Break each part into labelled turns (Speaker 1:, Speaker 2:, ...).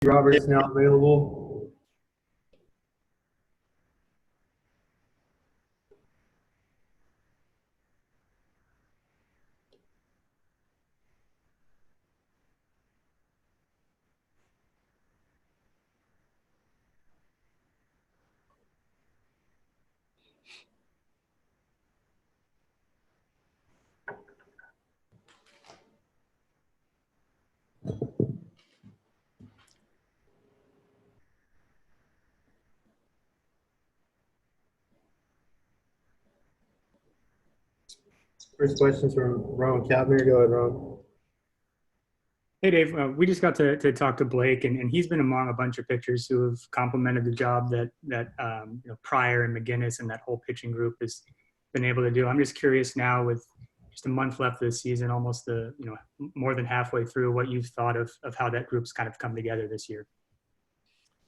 Speaker 1: Roberts now available. First question's from Ron Cavner. Go ahead, Ron.
Speaker 2: Hey, Dave. We just got to talk to Blake, and he's been among a bunch of pitchers who have complimented the job that Pryor and McGinnis and that whole pitching group has been able to do. I'm just curious now, with just a month left of the season, almost more than halfway through, what you've thought of how that group's kind of come together this year.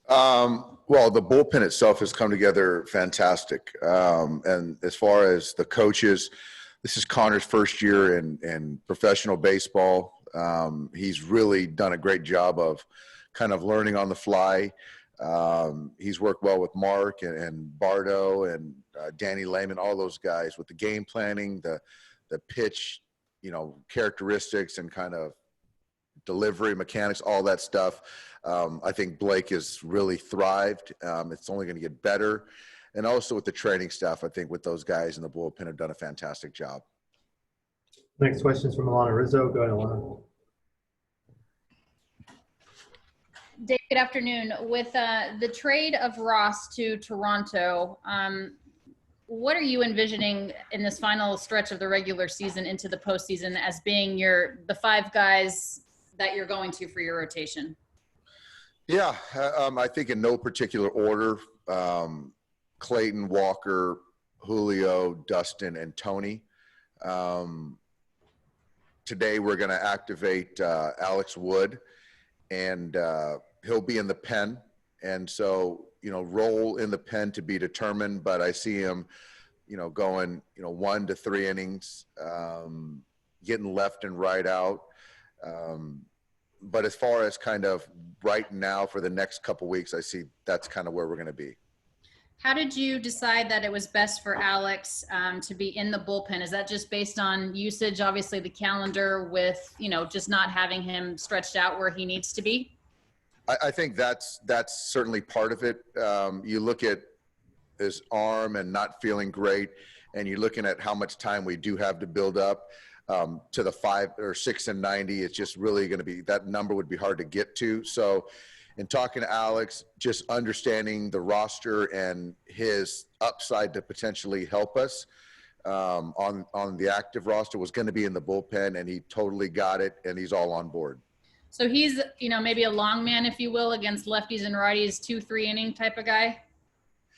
Speaker 3: Well, the bullpen itself has come together fantastic. And as far as the coaches, this is Connor's first year in professional baseball. He's really done a great job of kind of learning on the fly. He's worked well with Mark and Bardo and Danny Lehman, all those guys with the game planning, the pitch, characteristics and kind of delivery, mechanics, all that stuff. I think Blake has really thrived. It's only going to get better. And also with the training staff, I think with those guys in the bullpen have done a fantastic job.
Speaker 1: Next question is from Alana Rizzo. Go ahead, Alana.
Speaker 4: Dave, good afternoon. With the trade of Ross to Toronto, what are you envisioning in this final stretch of the regular season into the postseason as being the five guys that you're going to for your rotation?
Speaker 3: Yeah, I think in no particular order, Clayton, Walker, Julio, Dustin, and Tony. Today we're going to activate Alex Wood, and he'll be in the pen. And so, role in the pen to be determined, but I see him, going, 1 to 3 innings, getting left and right out. But as far as kind of right now for the next couple weeks, I see that's kind of where we're going to be.
Speaker 4: How did you decide that it was best for Alex to be in the bullpen? Is that just based on usage, obviously the calendar with, just not having him stretched out where he needs to be?
Speaker 3: I think that's certainly part of it. You look at his arm and not feeling great, and you're looking at how much time we do have to build up to the 5 or 6 and 90. It's just really going to be, that number would be hard to get to. So in talking to Alex, just understanding the roster and his upside to potentially help us on the active roster was going to be in the bullpen, and he totally got it, and he's all on board.
Speaker 4: So he's, maybe a long man, if you will, against lefties and righties, 2-3 inning type of guy?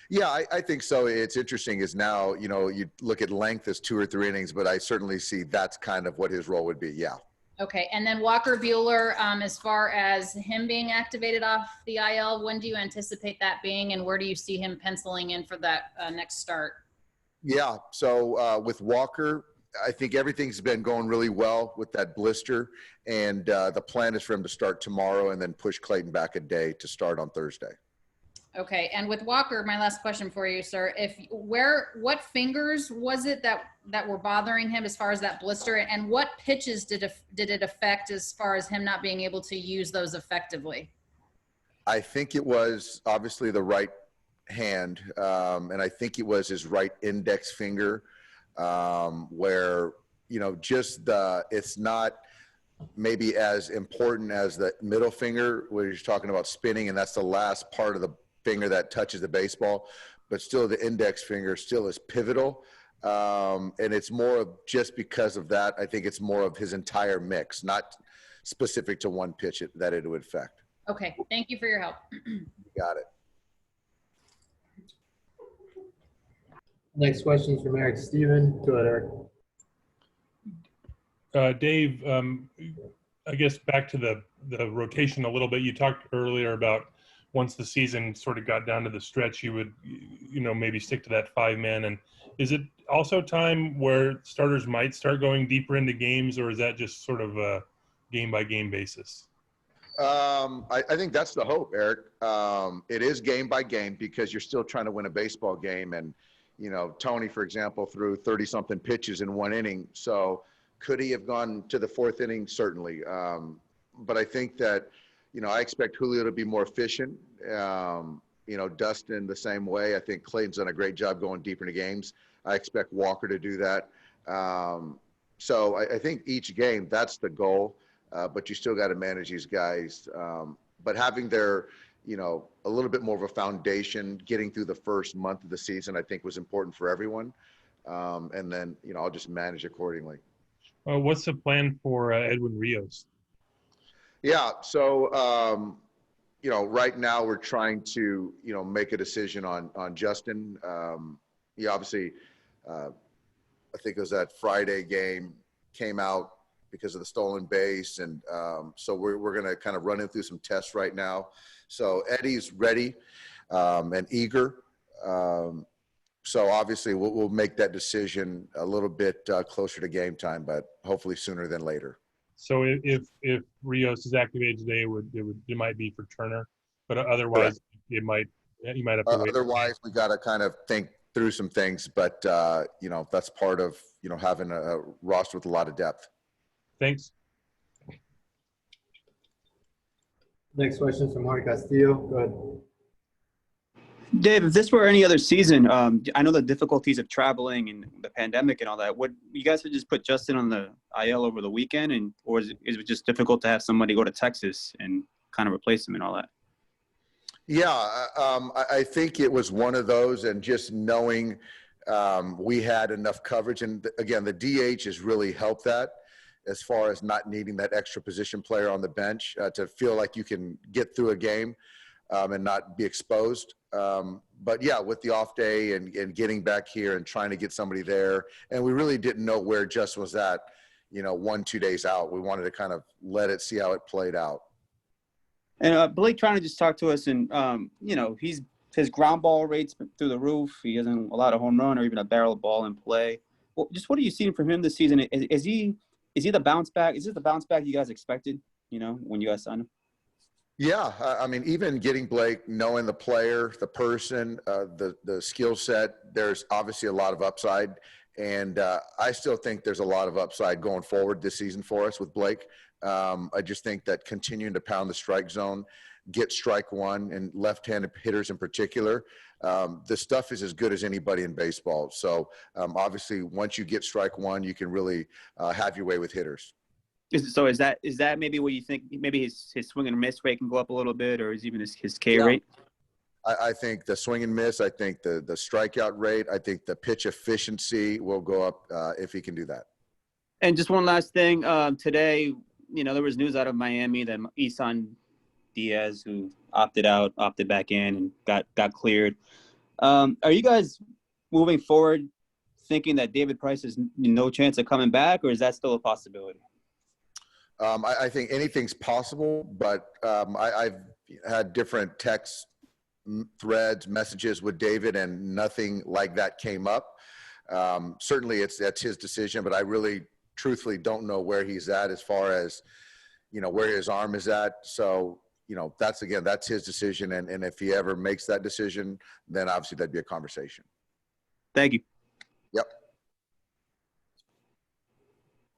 Speaker 3: Yeah, I think so. It's interesting is now, you look at length as 2 or 3 innings, but I certainly see that's kind of what his role would be. Yeah.
Speaker 4: Okay. And then Walker Buehler, as far as him being activated off the IL, when do you anticipate that being, and where do you see him penciling in for that next start?
Speaker 3: Yeah. So with Walker, I think everything's been going really well with that blister, and the plan is for him to start tomorrow and then push Clayton back a day to start on Thursday.
Speaker 4: Okay. And with Walker, my last question for you, sir, what fingers was it that were bothering him as far as that blister, and what pitches did it affect as far as him not being able to use those effectively?
Speaker 3: I think it was obviously the right hand, and I think it was his right index finger, where, it's not maybe as important as the middle finger where you're talking about spinning, and that's the last part of the finger that touches the baseball, but still the index finger still is pivotal. And it's more of just because of that. I think it's more of his entire mix, not specific to one pitch that it would affect.
Speaker 4: Okay. Thank you for your help.
Speaker 3: Got it.
Speaker 1: Next question is from Eric Steven. Go ahead, Eric.
Speaker 5: Dave, I guess back to the rotation a little bit. You talked earlier about once the season sort of got down to the stretch, you would, maybe stick to that 5-man. And is it also time where starters might start going deeper into games, or is that just sort of a game-by-game basis?
Speaker 3: I think that's the hope, Eric. It is game by game because you're still trying to win a baseball game. And, you know, Tony, for example, threw 30-something pitches in one inning. So could he have gone to the fourth inning? Certainly. But I think that, you know, I expect Julio to be more efficient. You know, Dustin the same way. I think Clayton's done a great job going deeper into games. I expect Walker to do that. So I think each game, that's the goal. But you still got to manage these guys. But having their, you know, a little bit more of a foundation, getting through the first month of the season, I think was important for everyone. And then, you know, I'll just manage accordingly.
Speaker 5: What's the plan for Edwin Rios?
Speaker 3: Yeah. So, you know, right now we're trying to, you know, make a decision on Justin. He obviously, I think it was that Friday game came out because of the stolen base. And so we're going to kind of run in through some tests right now. So Eddie's ready and eager. So obviously we'll make that decision a little bit closer to game time, but hopefully sooner than later.
Speaker 5: So if Rios is activated today, it might be for Turner, but otherwise you might have to wait.
Speaker 3: Otherwise, we got to kind of think through some things, but you know, that's part of, you know, having a roster with a lot of depth.
Speaker 5: Thanks.
Speaker 1: Next question is from Mark Castillo. Go ahead.
Speaker 6: Dave, if this were any other season, I know the difficulties of traveling and the pandemic and all that. Would you guys have just put Justin on the IL over the weekend, or is it just difficult to have somebody go to Texas and kind of replace him and all that?
Speaker 3: Yeah, I think it was one of those, and just knowing we had enough coverage, and again, the DH has really helped that as far as not needing that extra position player on the bench to feel like you can get through a game and not be exposed. But yeah, with the off day and getting back here and trying to get somebody there, and we really didn't know where Justin was at, you know, 1-2 days out. We wanted to kind of let it see how it played out.
Speaker 6: And Blake trying to just talk to us, and you know, his ground ball rates through the roof. He hasn't a lot of home run or even a barrel ball in play. Well, just what are you seeing from him this season? Is he the bounce back? Is this the bounce back you guys expected? You know, when you guys signed him.
Speaker 3: Yeah, I mean, even getting Blake, knowing the player, the person, the skill set, there's obviously a lot of upside. And I still think there's a lot of upside going forward this season for us with Blake. I just think that continuing to pound the strike zone, get strike one, and left-handed hitters in particular, the stuff is as good as anybody in baseball. So obviously, once you get strike one, you can really have your way with hitters.
Speaker 6: Is that maybe what you think? Maybe his swing and miss rate can go up a little bit, or is even his K rate?
Speaker 3: I think the swing and miss. I think the strikeout rate. I think the pitch efficiency will go up if he can do that.
Speaker 6: And just one last thing. Today, you know, there was news out of Miami that Isan Diaz, who opted back in and got cleared. Are you guys moving forward thinking that David Price has no chance of coming back, or is that still a possibility?
Speaker 3: I think anything's possible, but I've had different text threads, messages with David, and nothing like that came up. Certainly that's his decision, but I really truthfully don't know where he's at as far as, you know, where his arm is at. So, you know, that's his decision. And if he ever makes that decision, then obviously that'd be a conversation.
Speaker 6: Thank you.
Speaker 3: Yep.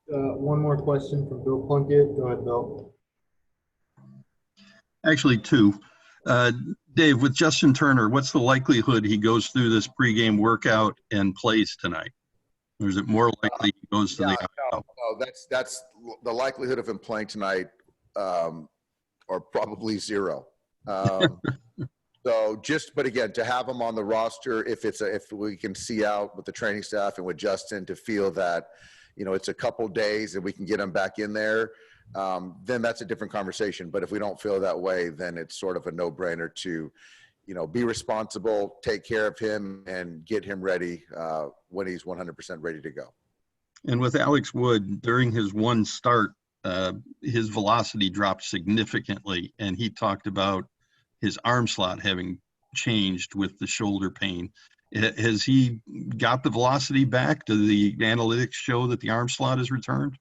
Speaker 1: One more question from Bill Plunkett. Go ahead, Bill.
Speaker 7: Actually, two. Dave, with Justin Turner, what's the likelihood he goes through this pregame workout and plays tonight? Or is it more likely he goes to the
Speaker 3: no, that's the likelihood of him playing tonight, or probably zero. So but again, to have him on the roster, if we can see out with the training staff and with Justin to feel that, you know, it's a couple days and we can get him back in there, then that's a different conversation. But if we don't feel that way, then it's sort of a no-brainer to, you know, be responsible, take care of him, and get him ready when he's 100% ready to go.
Speaker 7: And with Alex Wood, during his one start, his velocity dropped significantly, and he talked about his arm slot having changed with the shoulder pain. Has he got the velocity back? Do the analytics show that the arm slot has returned?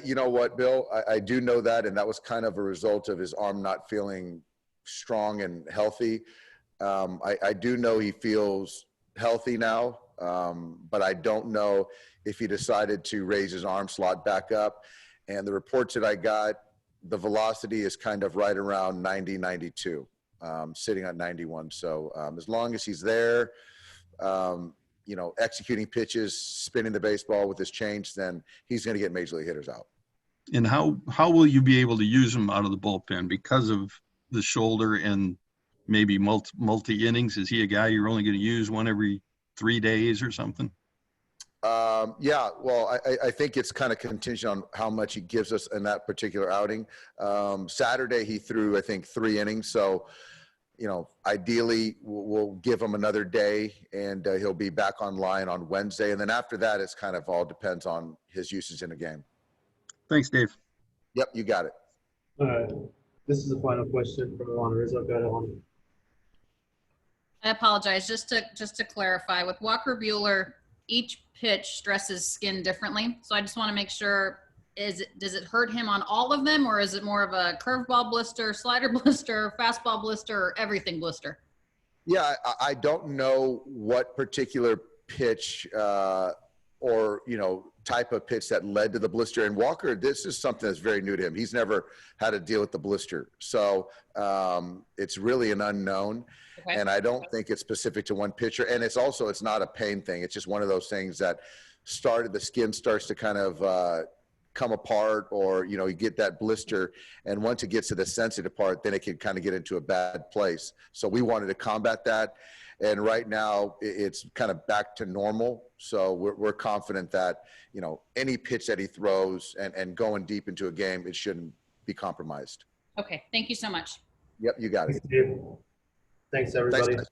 Speaker 3: You know what, Bill? I do know that, and that was kind of a result of his arm not feeling strong and healthy. I do know he feels healthy now, but I don't know if he decided to raise his arm slot back up. And the reports that I got, the velocity is kind of right around 90, 92, sitting at 91. So as long as he's there, executing pitches, spinning the baseball with his change, then he's going to get major league hitters out.
Speaker 7: And how will you be able to use him out of the bullpen because of the shoulder and maybe multi innings? Is he a guy you're only going to use one every 3 days or something?
Speaker 3: Yeah, well, I think it's kind of contingent on how much he gives us in that particular outing. Saturday, he threw, I think, 3 innings. So, ideally, we'll give him another day, and he'll be back online on Wednesday. And then after that, it's kind of all depends on his usage in the game.
Speaker 7: Thanks, Dave.
Speaker 3: Yep, you got it.
Speaker 1: All right. This is the final question from Alana Rizzo. Go ahead, Alana.
Speaker 4: I apologize. Just to clarify, with Walker Buehler, each pitch stresses skin differently. So I just want to make sure, does it hurt him on all of them, or is it more of a curveball blister, slider blister, fastball blister, or everything blister?
Speaker 3: Yeah, I don't know what particular pitch or type of pitch that led to the blister. And Walker, this is something that's very new to him. He's never had to deal with the blister, so it's really an unknown. Okay. And I don't think it's specific to one pitcher. And it's not a pain thing. It's just one of those things that the skin starts to kind of come apart, or you get that blister, and once it gets to the sensitive part, then it can kind of get into a bad place. So we wanted to combat that, and right now it's kind of back to normal. So we're confident that any pitch that he throws and going deep into a game, it shouldn't be compromised.
Speaker 4: Okay, thank you so much.
Speaker 3: Yep, you got it.
Speaker 1: Thanks, Dave. Thanks, everybody.
Speaker 3: Thanks, guys.